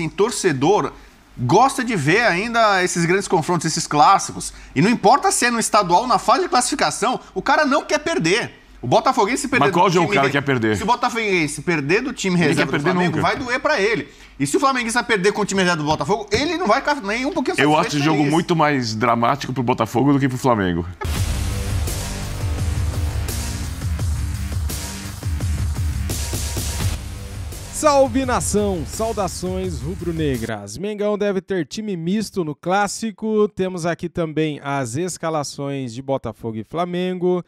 Assim, torcedor gosta de ver ainda esses grandes confrontos, esses clássicos. E não importa se é no estadual, na fase de classificação, o cara não quer perder. O Botafoguense perder. Mas qual jogo o cara quer perder? Se o Botafoguense perder do time reserva do Flamengo, vai doer pra ele. E se o Flamenguista vai perder com o time reserva do Botafogo, ele não vai ficar nem um pouquinho satisfeito. Eu acho esse jogo muito mais dramático pro Botafogo do que pro Flamengo. Salve nação, saudações rubro-negras. Mengão deve ter time misto no clássico. Temos aqui também as escalações de Botafogo e Flamengo.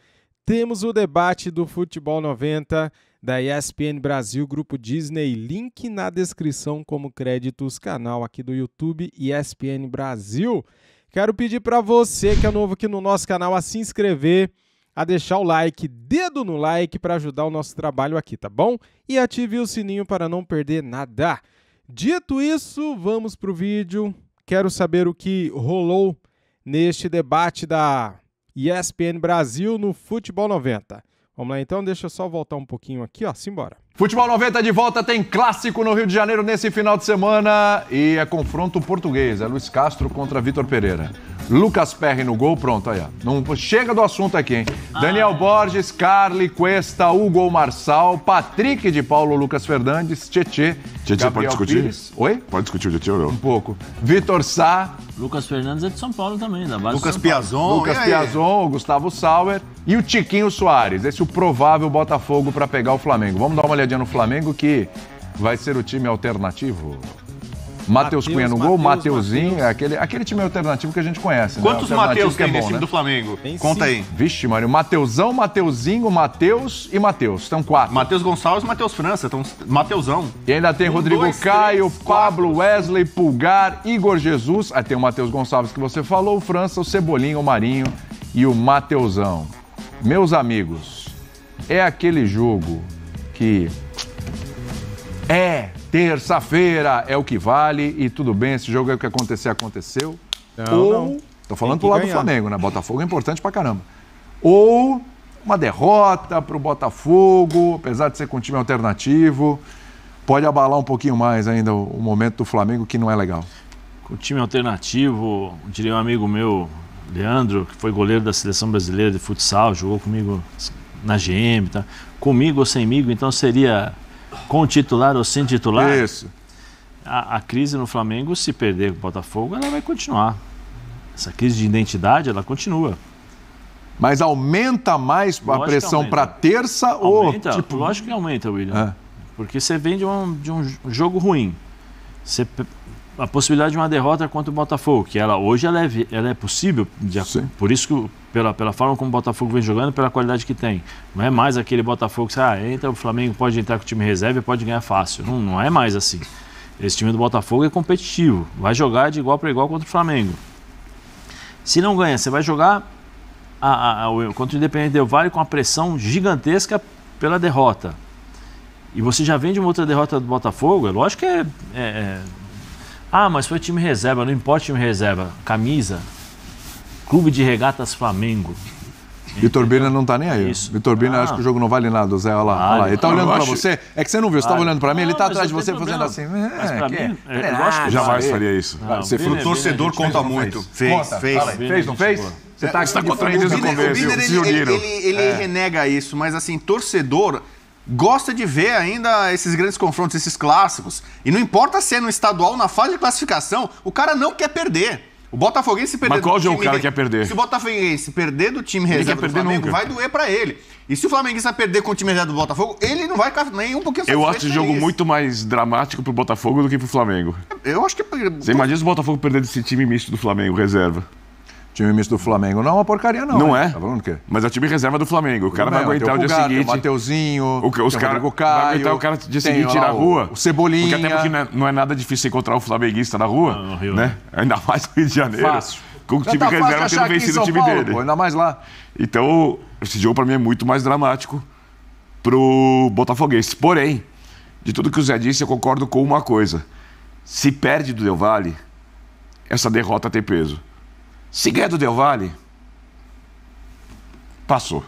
Temos o debate do Futebol 90 da ESPN Brasil, Grupo Disney. Link na descrição como créditos, canal aqui do YouTube ESPN Brasil. Quero pedir para você que é novo aqui no nosso canal a se inscrever, a deixar o like, dedo no like para ajudar o nosso trabalho aqui, tá bom? E ative o sininho para não perder nada. Dito isso, vamos pro vídeo. Quero saber o que rolou neste debate da ESPN Brasil no Futebol 90. Vamos lá então, deixa eu só voltar um pouquinho aqui, ó, simbora. Futebol 90 de volta, tem clássico no Rio de Janeiro nesse final de semana e é confronto português, é Luiz Castro contra Vitor Pereira. Lucas Perry no gol, pronto, aí ó. Não chega do assunto aqui, hein? Daniel Borges, Carly, Cuesta, Hugo Marçal, Patrick de Paulo, Lucas Fernandes, Tietê, Pode discutir? Pires. Oi? Pode discutir o Tietê ou não? Um pouco. Vitor Sá. Lucas Fernandes é de São Paulo também, da base Lucas de São Paulo. Piazon. Lucas Piazon, o Gustavo Sauer e o Tiquinho Soares. Esse é o provável Botafogo para pegar o Flamengo. Vamos dar uma olhadinha no Flamengo que vai ser o time alternativo. Matheus Cunha no gol, Mateuzinho, aquele time alternativo que a gente conhece. Quantos né? Matheus tem bom, nesse time né? do Flamengo? Tem Conta 5. aí. Vixe, Mário, Mateuzão, Mateuzinho, Matheus e Matheus. Estão 4. Matheus Gonçalves e Matheus França. Então, Mateuzão. E ainda tem Rodrigo 2, Caio, 3, Pablo, Wesley, Pulgar, Igor Jesus. Aí tem o Matheus Gonçalves que você falou, o França, o Cebolinha, o Marinho e o Mateuzão. Meus amigos, é aquele jogo que terça-feira é o que vale e tudo bem, esse jogo é o que acontecer, aconteceu. Não. Tô falando Tem pro que lado do ganhar. Flamengo, né? Botafogo é importante pra caramba. Ou uma derrota pro Botafogo, apesar de ser com um time alternativo, pode abalar um pouquinho mais ainda o momento do Flamengo, que não é legal. Com o time alternativo, diria um amigo meu, Leandro, que foi goleiro da Seleção Brasileira de Futsal, jogou comigo na GM, tá? Comigo ou semigo, então seria com o titular ou sem titular. Isso. A crise no Flamengo, se perder com o Botafogo, ela vai continuar. Essa crise de identidade, ela continua. Mas aumenta mais a Lógico pressão que aumenta. para terça Aumenta, ou tipo... lógico que aumenta, William. É. Porque você vem de um jogo ruim. A possibilidade de uma derrota contra o Botafogo, que hoje ela é possível, Sim. por isso que pela forma como o Botafogo vem jogando, pela qualidade que tem. Não é mais aquele Botafogo que entra, o Flamengo pode entrar com o time reserva e pode ganhar fácil. Não é mais assim. Esse time do Botafogo é competitivo, vai jogar de igual para igual contra o Flamengo. Se não ganha, você vai jogar contra o Independente Del Valle com a pressão gigantesca pela derrota. E você já vem de uma outra derrota do Botafogo, é lógico que mas foi time reserva, não importa time reserva. Camisa, Clube de Regatas Flamengo. Vitor Birner não tá nem aí. Isso. Vitor Birner acha que o jogo não vale nada, Zé. Olha lá. Vale. Olha lá. Ele tá Eu olhando pra acho- você. É que você não viu, você tava olhando pra mim, ele tá Não, atrás de mas você não tem fazendo problema. assim. Mas pra mim, eu acho que Jamais faria isso. Não, Você Birner, O torcedor Birner, conta fez ou não muito. fez? Fez. Fala aí, fez, não fez? Você tá aqui contra frente isso no no O começo. Birner, se uniram. ele renega isso, mas assim, torcedor gosta de ver ainda esses grandes confrontos, esses clássicos. E não importa se é no estadual, na fase de classificação, o cara não quer perder. O Botafoguense perder Mas qual do jogo time o cara quer perder? Se o Botafoguense perder do time Ele reserva quer do perder Flamengo, nunca. vai doer pra ele. E se o Flamenguista perder com o time reserva do Botafogo, ele não vai ficar nem um pouquinho Eu satisfeito acho esse com jogo isso. muito mais dramático pro Botafogo do que pro Flamengo. Eu acho que... Você imagina se o Botafogo perder desse time misto do Flamengo, reserva. Time misto do Flamengo não é uma porcaria, não. Não né? é? Tá falando o quê? Mas é o time reserva do Flamengo. O cara vai aguentar o dia Tem seguinte. o Mateuzinho, Os tem o caras Rodrigo vai Caio, aguentar o cara dia tem seguinte ir lá na rua. O Cebolinha. Porque até porque não é nada difícil encontrar um flamenguista na rua, no Rio, né? Ainda mais no Rio de Janeiro. Fácil. Com o Já time tá fácil reserva achar tendo aqui em vencido São o time Paulo, dele. pô, ainda mais lá. Então, esse jogo pra mim é muito mais dramático pro Botafoguense. Porém, de tudo que o Zé disse, eu concordo com uma coisa. Se perde do Del Valle, essa derrota tem peso. Se ganha do Del Valle, passou.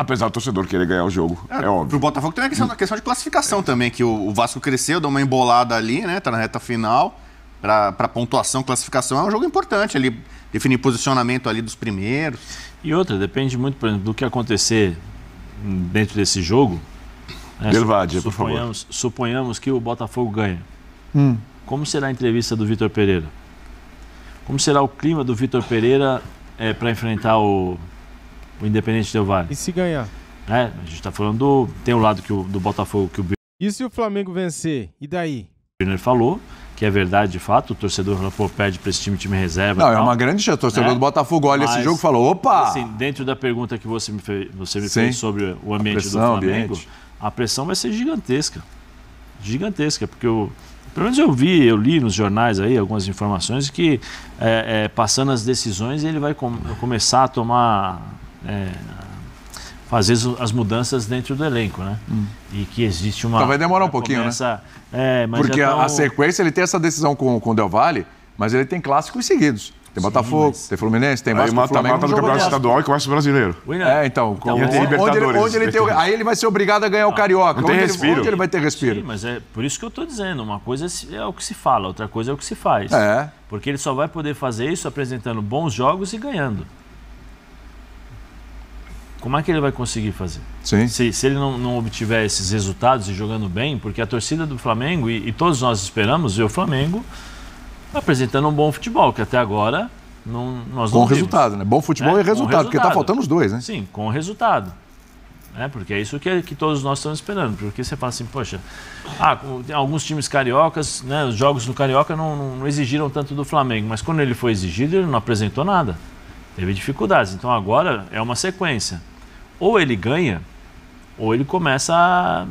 Apesar do torcedor querer ganhar o jogo, é óbvio. Pro Botafogo tem a questão de classificação também, que o Vasco cresceu, deu uma embolada ali, né? Tá na reta final. Pra pontuação, classificação, é um jogo importante ali, definir posicionamento ali dos primeiros. E outra, depende muito, por exemplo, do que acontecer dentro desse jogo. Né? Delvade, por favor. Suponhamos que o Botafogo ganha. Como será a entrevista do Vitor Pereira? Como será o clima do Vitor Pereira para enfrentar o Independente Del Valle? E se ganhar? A gente está falando tem o lado do Botafogo que o E se o Flamengo vencer? E daí? Birner falou, que é verdade de fato, o torcedor falou, pô, perde para esse time reserva. Não, é uma grande chance. O torcedor do Botafogo olha esse jogo e falou, opa! Assim, dentro da pergunta que você me fez sobre o ambiente do Flamengo, a pressão vai ser gigantesca. Gigantesca, porque pelo menos eu li nos jornais aí algumas informações que passando as decisões ele vai começar a tomar... fazer as mudanças dentro do elenco, né? E que existe uma... Então vai demorar um pouquinho, né? Mas porque a sequência, ele tem essa decisão com o Del Valle, mas ele tem clássicos seguidos. Tem Botafogo, tem Fluminense, tem Vasco, mata-mata do Campeonato Estadual e começa o Brasileiro. Então tem Libertadores. aí ele vai ser obrigado a ganhar o Carioca. Não tem respiro. Onde ele vai ter respiro? Sim, mas é por isso que eu estou dizendo. Uma coisa é o que se fala, outra coisa é o que se faz. Porque ele só vai poder fazer isso apresentando bons jogos e ganhando. Como é que ele vai conseguir fazer? Sim. Se ele não obtiver esses resultados e jogando bem, porque a torcida do Flamengo, e todos nós esperamos ver o Flamengo apresentando um bom futebol, que até agora nós não vimos. Resultado, né? Bom futebol e resultado, porque tá faltando os dois, né? Sim, com resultado. Porque é isso que todos nós estamos esperando. Porque você fala assim, poxa, alguns times cariocas, né, os jogos no Carioca não exigiram tanto do Flamengo, mas quando ele foi exigido, ele não apresentou nada. Teve dificuldades. Então agora é uma sequência. Ou ele ganha, ou ele começa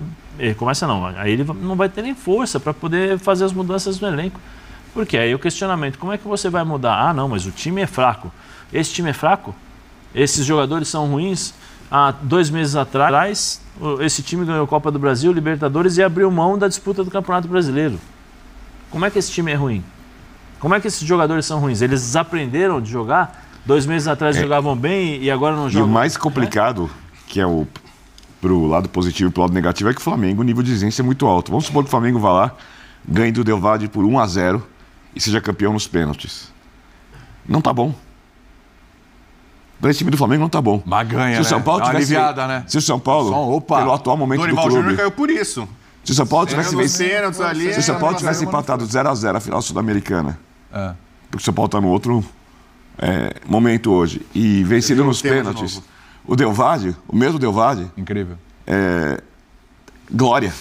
não. Aí ele não vai ter nem força para poder fazer as mudanças no elenco. Porque aí o questionamento, como é que você vai mudar? Não, mas o time é fraco. Esse time é fraco? Esses jogadores são ruins? Há 2 meses atrás, esse time ganhou a Copa do Brasil, Libertadores e abriu mão da disputa do Campeonato Brasileiro. Como é que esse time é ruim? Como é que esses jogadores são ruins? Eles desaprenderam de jogar? 2 meses atrás jogavam bem e agora não jogam. E o mais complicado, que é pro lado positivo e pro lado negativo, é que o Flamengo, o nível de exigência é muito alto. Vamos supor que o Flamengo vá lá, ganhe do Del Valle por 1-0 e seja campeão nos pênaltis. Não tá bom. Para esse time do Flamengo não tá bom. Mas ganha, se o São Paulo tivesse, aliviada, né? Se o São Paulo, pelo atual momento Dorival do clube... Júnior caiu por isso. Se o São Paulo tivesse Se o São Paulo tivesse empatado 0-0 a final sul-americana, porque o São Paulo tá no outro momento hoje, e vencido nos pênaltis, o Del Valle, o mesmo Del Valle... Incrível. Glória.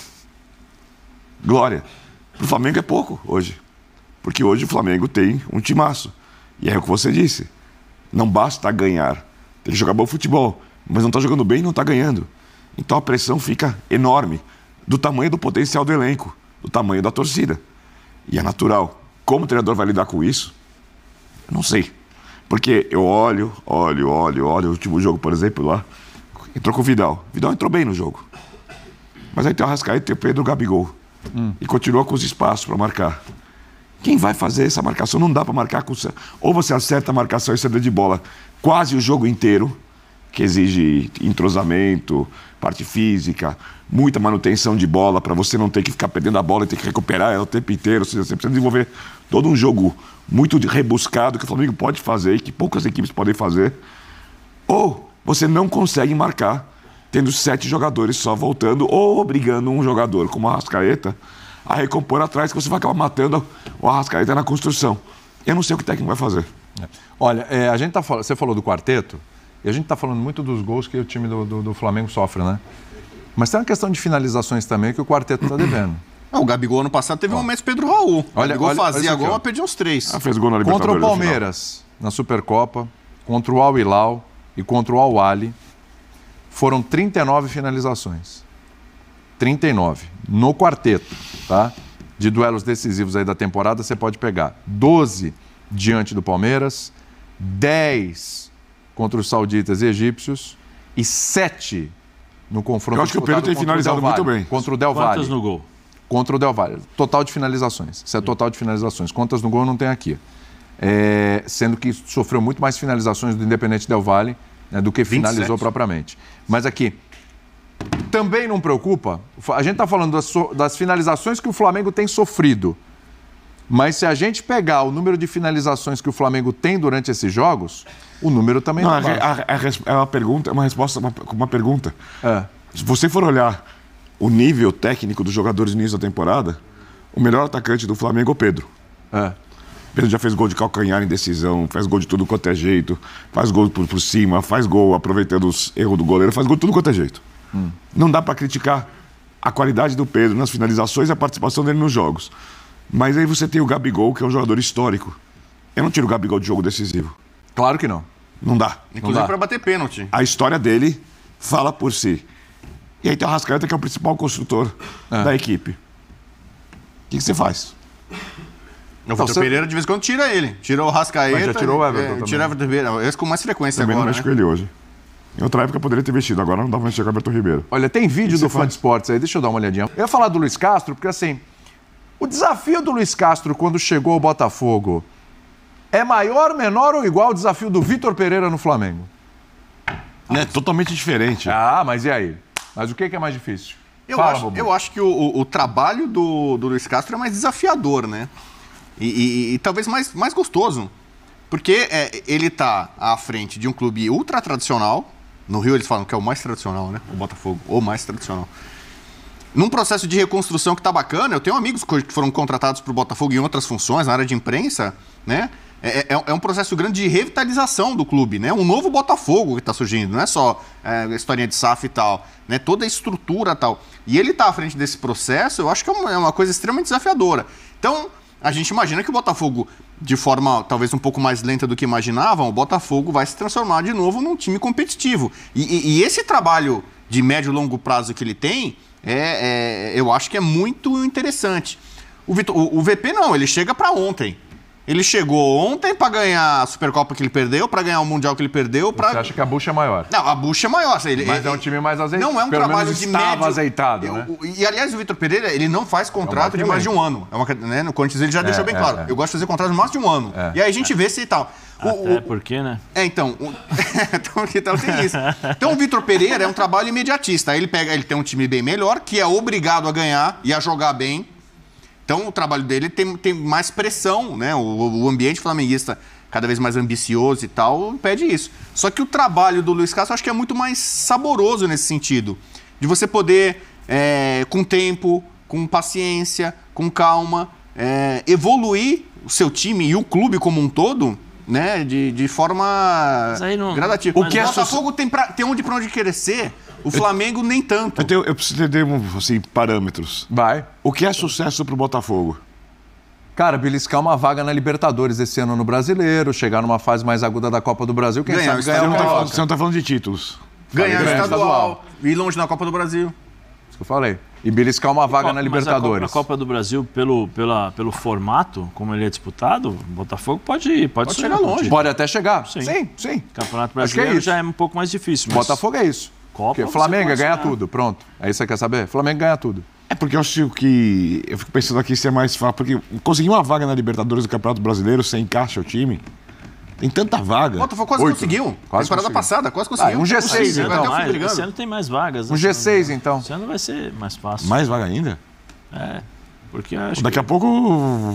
Pro Flamengo é pouco hoje. Porque hoje o Flamengo tem um timaço. E é o que você disse. Não basta ganhar. Tem que jogar bom futebol. Mas não está jogando bem e não está ganhando. Então a pressão fica enorme. Do tamanho do potencial do elenco. Do tamanho da torcida. E é natural. Como o treinador vai lidar com isso? Eu não sei. Porque eu olho. O último jogo, por exemplo, lá. Entrou com o Vidal. O Vidal entrou bem no jogo. Mas aí tem o Arrascaeta e tem o Pedro Gabigol. E continua com os espaços para marcar. Quem vai fazer essa marcação? Não dá para marcar com... Ou você acerta a marcação e saída de bola quase o jogo inteiro, que exige entrosamento, parte física, muita manutenção de bola, para você não ter que ficar perdendo a bola e ter que recuperar ela o tempo inteiro. Ou seja, você precisa desenvolver todo um jogo muito rebuscado que o Flamengo pode fazer e que poucas equipes podem fazer. Ou você não consegue marcar tendo 7 jogadores só voltando ou obrigando um jogador como o Arrascaeta a recompor atrás, que você vai acabar matando o Arrascaeta na construção. Eu não sei o que o técnico vai fazer. Olha, você falou do quarteto, e a gente está falando muito dos gols que o time do Flamengo sofre, né? Mas tem uma questão de finalizações também que o quarteto está devendo. O Gabigol ano passado teve momentos Pedro Raul. O Gabigol fazia gol, mas perdia uns 3. Fez gol na Libertadores. Contra o Palmeiras, na Supercopa, contra o Al Hilal e contra o Al Ahly, foram 39 finalizações. 39. No quarteto, tá? De duelos decisivos aí da temporada, você pode pegar 12 diante do Palmeiras, 10 contra os sauditas e egípcios e 7 no confronto. Eu acho que o Pedro tem finalizado muito bem. Contra o Del Valle. Quantas no gol? Contra o Del Valle. Total de finalizações. Isso é total de finalizações. Quantas no gol não tem aqui. Sendo que sofreu muito mais finalizações do Independente Del Valle né, do que 27. finalizou propriamente. Mas aqui, também não preocupa, a gente está falando das finalizações que o Flamengo tem sofrido, mas se a gente pegar o número de finalizações que o Flamengo tem durante esses jogos, o número também Não, não baixa. é uma pergunta, é uma resposta com uma pergunta. É. Se você for olhar o nível técnico dos jogadores no início da temporada, o melhor atacante do Flamengo é o Pedro. É. Pedro já fez gol de calcanhar em decisão, faz gol de tudo quanto é jeito, faz gol por cima, faz gol aproveitando os erros do goleiro, faz gol de tudo quanto é jeito. Não dá para criticar a qualidade do Pedro nas finalizações e a participação dele nos jogos. Mas aí você tem o Gabigol, que é um jogador histórico. Eu não tiro o Gabigol de jogo decisivo. Claro que não. Não dá. Inclusive dá. para bater pênalti. A história dele fala por si. E aí tem o Arrascaeta, que é o principal construtor da equipe. O que você faz? O Vitor Pereira, de vez em quando, tira ele. Tira o Rascaeta. Mas já tirou o Everton também. Tira o Everton Ribeiro. Esse com mais frequência Também agora, não mexe com ele hoje. Em outra época poderia ter vestido, agora não dá pra mexer com o Everton Ribeiro. Olha, tem vídeo do você Fã faz? de Esportes aí, deixa eu dar uma olhadinha. Eu ia falar do Luiz Castro, porque assim, o desafio do Luiz Castro quando chegou ao Botafogo é maior, menor ou igual ao desafio do Vitor Pereira no Flamengo? É totalmente diferente. Ah, mas e aí? Mas o que é mais difícil? Eu acho que o trabalho do Luiz Castro é mais desafiador, né? E talvez mais gostoso. Porque ele tá à frente de um clube ultra tradicional. No Rio eles falam que é o mais tradicional, né? O Botafogo, o mais tradicional. Num processo de reconstrução que tá bacana, eu tenho amigos que foram contratados pro Botafogo em outras funções, na área de imprensa, né? É um processo grande de revitalização do clube, né? Um novo Botafogo que está surgindo, não é só a historinha de SAF e tal, né? Toda a estrutura e tal. E ele está à frente desse processo, eu acho que é uma coisa extremamente desafiadora. Então, a gente imagina que o Botafogo, de forma talvez um pouco mais lenta do que imaginavam, o Botafogo vai se transformar de novo num time competitivo. E esse trabalho de médio e longo prazo que ele tem, eu acho que é muito interessante. O VP não, ele chega para ontem. Ele chegou ontem para ganhar a Supercopa que ele perdeu, para ganhar o Mundial que ele perdeu. Você acha que a bucha é maior? Não, a bucha é maior. Mas é um time mais azeitado. Não é um Pelo trabalho menos de estava médio... azeitado, né? E, aliás, o Vitor Pereira, ele não faz contrato de mais de um ano. Né? No Corinthians ele já deixou bem claro. Eu gosto de fazer contrato de mais de um ano. E aí a gente vê se e tal. Até porque, né? Então tem isso. Então o Vitor Pereira é um trabalho imediatista. Ele tem um time bem melhor, que é obrigado a ganhar e a jogar bem. Então o trabalho dele tem mais pressão, né? O ambiente flamenguista, cada vez mais ambicioso e tal, pede isso. Só que o trabalho do Luiz Castro, eu acho que é muito mais saboroso nesse sentido. De você poder, com tempo, com paciência, com calma, evoluir o seu time e o clube como um todo, né? De forma gradativa. O Botafogo tem pra onde crescer. O Flamengo nem tanto. Eu preciso entender assim, parâmetros. Vai. O que é sucesso pro Botafogo? Cara, beliscar uma vaga na Libertadores esse ano no Brasileiro, chegar numa fase mais aguda da Copa do Brasil, quem sabe ganhar uma vaga. Você não tá falando de títulos. Ganhar o estadual, ir longe na Copa do Brasil. Isso que eu falei. E beliscar uma vaga na Libertadores. A Copa do Brasil, pelo formato, como ele é disputado, o Botafogo pode chegar longe. Pode até chegar. Sim. Sim. Campeonato Brasileiro já é um pouco mais difícil. Mas... Botafogo é isso. Copa, Flamengo ganha tudo, pronto. Aí você quer saber? Flamengo ganha tudo. É porque eu acho que... Eu fico pensando aqui se é mais fácil. Porque conseguir uma vaga na Libertadores do Campeonato Brasileiro, você encaixa o time. Tem tanta vaga. O Botafogo quase conseguiu. Temporada passada, quase conseguiu. Um G6, então. Esse ano tem mais vagas. Um G6, então. Esse ano vai ser mais fácil. Mais vaga ainda? Porque acho daqui a pouco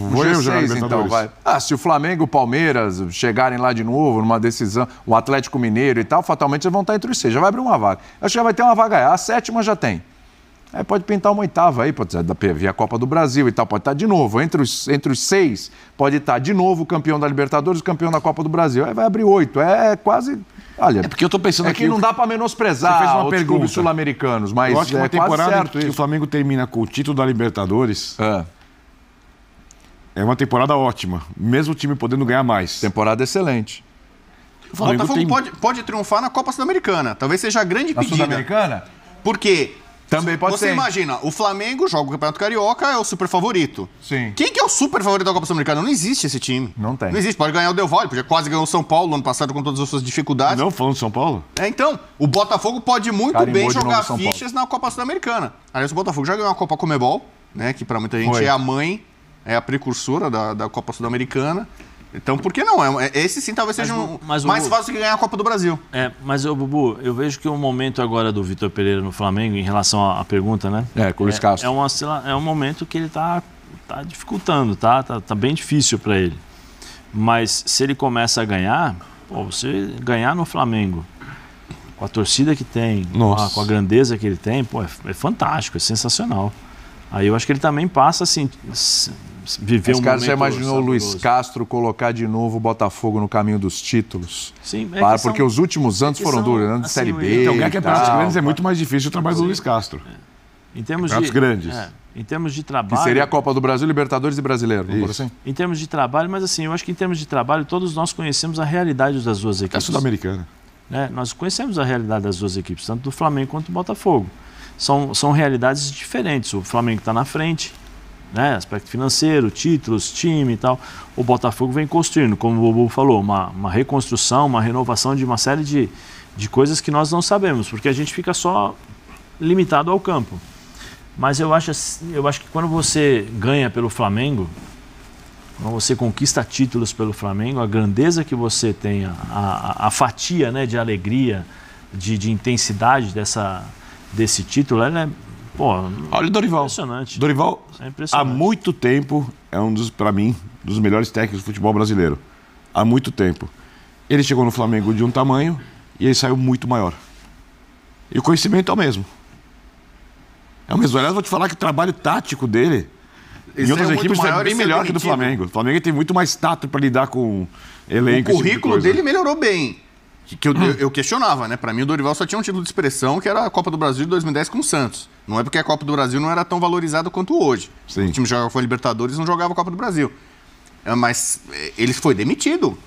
vou eu jogar G6, então, vai. Se o Flamengo e o Palmeiras chegarem lá de novo, numa decisão, o Atlético Mineiro e tal, fatalmente eles vão estar entre os 6. Já vai abrir uma vaga. Acho que já vai ter uma vaga. A 7ª já tem. Aí pode pintar uma 8ª aí, pode ser da PV, a Copa do Brasil e tal, pode estar de novo. Entre os 6, pode estar de novo o campeão da Libertadores, o campeão da Copa do Brasil. Aí vai abrir 8. É quase... Olha, é porque eu tô pensando aqui... que não dá para menosprezar você fez uma os clubes sul-americanos, mas eu acho que uma temporada certo que isso. o Flamengo termina com o título da Libertadores é uma temporada ótima, mesmo o time podendo ganhar mais. Temporada excelente. O Botafogo pode triunfar na Copa Sul-Americana. Talvez seja a grande pedida. Sul-Americana? Porque... Também pode ser. Você imagina, o Flamengo joga o Campeonato Carioca, é o super favorito. Sim. Quem que é o super favorito da Copa Sul-Americana? Não existe esse time. Não tem. Não existe. Pode ganhar o Del Valle, porque quase ganhou o São Paulo ano passado com todas as suas dificuldades. Não, falando de São Paulo? Então, o Botafogo pode muito bem jogar fichas na Copa Sul-Americana. Aliás, o Botafogo já ganhou a Copa Comebol, né? Que pra muita gente é a mãe, é a precursora da Copa Sul-Americana. Então, por que não? Esse sim talvez seja mais fácil que ganhar a Copa do Brasil. Mas, Bubu, eu vejo que o momento agora do Vitor Pereira no Flamengo, em relação à pergunta, né? Com o Luiz Castro. É um momento que ele tá dificultando, tá bem difícil para ele. Mas se ele começa a ganhar, você ganhar no Flamengo, com a torcida que tem, com a grandeza que ele tem, é fantástico, é sensacional. Aí eu acho que ele também passa assim, viver um momento. Você imaginou o Luiz Castro colocar de novo o Botafogo no caminho dos títulos? Sim, porque os últimos anos foram duros, ano de Série B. Então, ganhar campeonatos grandes é muito mais difícil o trabalho do Luiz Castro. Em termos grandes. Em termos de trabalho... Que seria a Copa do Brasil, Libertadores e Brasileiro, vamos por assim? Em termos de trabalho, mas assim, eu acho que em termos de trabalho, todos nós conhecemos a realidade das duas equipes. É Sul-Americana. Nós conhecemos a realidade das duas equipes, tanto do Flamengo quanto do Botafogo. São realidades diferentes. O Flamengo está na frente, né? Aspecto financeiro, títulos, time e tal. O Botafogo vem construindo, como o Bobo falou, uma reconstrução, uma renovação de uma série de coisas que nós não sabemos, porque a gente fica só limitado ao campo. Mas eu acho que quando você ganha pelo Flamengo, quando você conquista títulos pelo Flamengo, a grandeza que você tem, a fatia, né, de alegria, de intensidade desse título, ela é, olha o Dorival. Impressionante. Dorival, é impressionante. Há muito tempo, é para mim, dos melhores técnicos do futebol brasileiro. Há muito tempo. Ele chegou no Flamengo de um tamanho e ele saiu muito maior. E o conhecimento é o mesmo. É o mesmo. Aliás, vou te falar que o trabalho tático dele em outras equipes é bem melhor que do Flamengo. O Flamengo tem muito mais tato para lidar com elenco. O currículo dele melhorou bem. Que eu questionava, né? Pra mim, o Dorival só tinha um título de expressão, que era a Copa do Brasil de 2010 com o Santos. Não é porque a Copa do Brasil não era tão valorizada quanto hoje. Sim. O time jogava com a Libertadores e não jogava a Copa do Brasil. Mas ele foi demitido.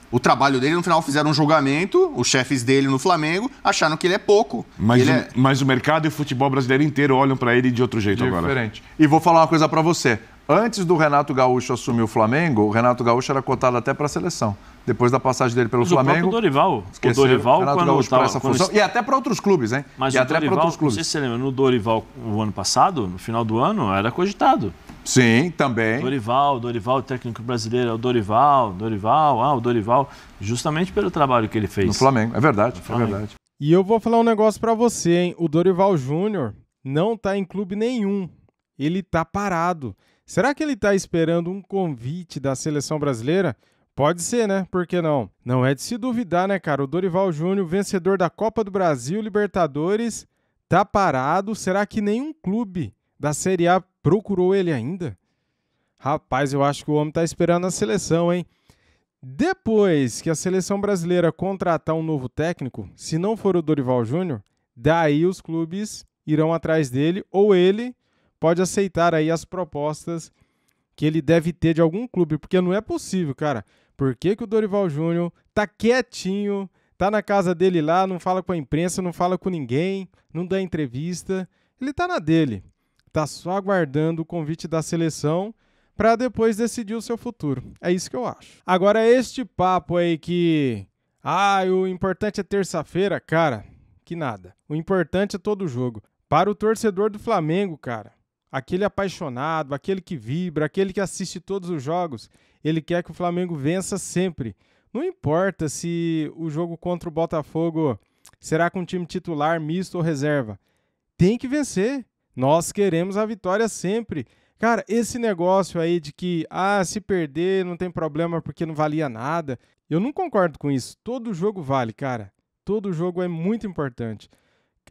O trabalho dele, no final, fizeram um julgamento, os chefes dele no Flamengo acharam que ele é pouco. Mas o mercado e o futebol brasileiro inteiro olham pra ele de outro jeito agora. Diferente. E vou falar uma coisa pra você. Antes do Renato Gaúcho assumir o Flamengo, o Renato Gaúcho era cotado até pra seleção. Depois da passagem dele pelo Flamengo. O Dorival, quando função. E até para outros clubes, hein? Mas e o até Dorival, para outros clubes. Não sei se você lembra, no Dorival, o ano passado, no final do ano, era cogitado. Sim, também. Dorival, técnico brasileiro, é o Dorival, justamente pelo trabalho que ele fez. No Flamengo, é verdade, é verdade. E eu vou falar um negócio pra você, hein? O Dorival Júnior não tá em clube nenhum. Ele tá parado. Será que ele tá esperando um convite da seleção brasileira? Pode ser, né? Por que não? Não é de se duvidar, né, cara? O Dorival Júnior, vencedor da Copa do Brasil, Libertadores, tá parado. Será que nenhum clube da Série A procurou ele ainda? Rapaz, eu acho que o homem tá esperando a seleção, hein? Depois que a seleção brasileira contratar um novo técnico, se não for o Dorival Júnior, daí os clubes irão atrás dele ou ele pode aceitar aí as propostas que ele deve ter de algum clube, porque não é possível, cara. Por que o Dorival Júnior tá quietinho, tá na casa dele lá, não fala com a imprensa, não fala com ninguém, não dá entrevista? Ele tá na dele. Tá só aguardando o convite da seleção para depois decidir o seu futuro. É isso que eu acho. Agora, este papo aí que... o importante é terça-feira, cara, que nada. O importante é todo o jogo. Para o torcedor do Flamengo, cara, aquele apaixonado, aquele que vibra, aquele que assiste todos os jogos, ele quer que o Flamengo vença sempre. Não importa se o jogo contra o Botafogo será com time titular, misto ou reserva. Tem que vencer. Nós queremos a vitória sempre. Cara, esse negócio aí de que, se perder não tem problema porque não valia nada, eu não concordo com isso. Todo jogo vale, cara. Todo jogo é muito importante.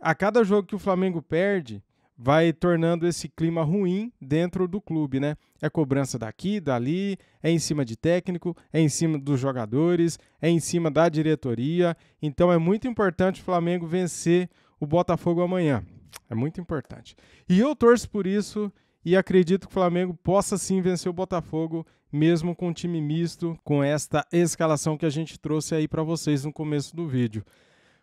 A cada jogo que o Flamengo perde, vai tornando esse clima ruim dentro do clube, né? É cobrança daqui, dali, é em cima de técnico, é em cima dos jogadores, é em cima da diretoria. Então é muito importante o Flamengo vencer o Botafogo amanhã. É muito importante. E eu torço por isso e acredito que o Flamengo possa sim vencer o Botafogo, mesmo com um time misto, com esta escalação que a gente trouxe aí para vocês no começo do vídeo.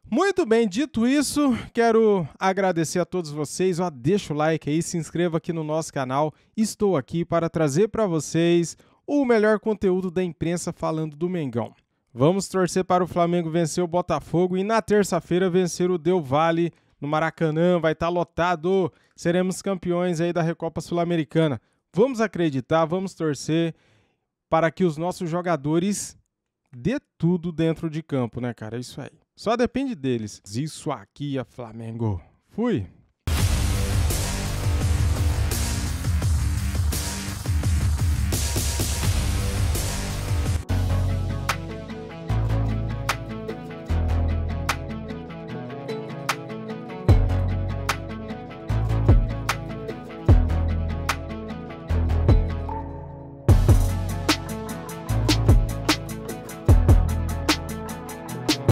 Muito bem, dito isso, quero agradecer a todos vocês. Deixa o like aí, se inscreva aqui no nosso canal. Estou aqui para trazer para vocês o melhor conteúdo da imprensa falando do Mengão. Vamos torcer para o Flamengo vencer o Botafogo e na terça-feira vencer o Del Valle no Maracanã. Vai estar lotado, seremos campeões aí da Recopa Sul-Americana. Vamos acreditar, vamos torcer. para que os nossos jogadores dê tudo dentro de campo, né, cara? É isso aí. Só depende deles. Isso aqui é Flamengo. Fui.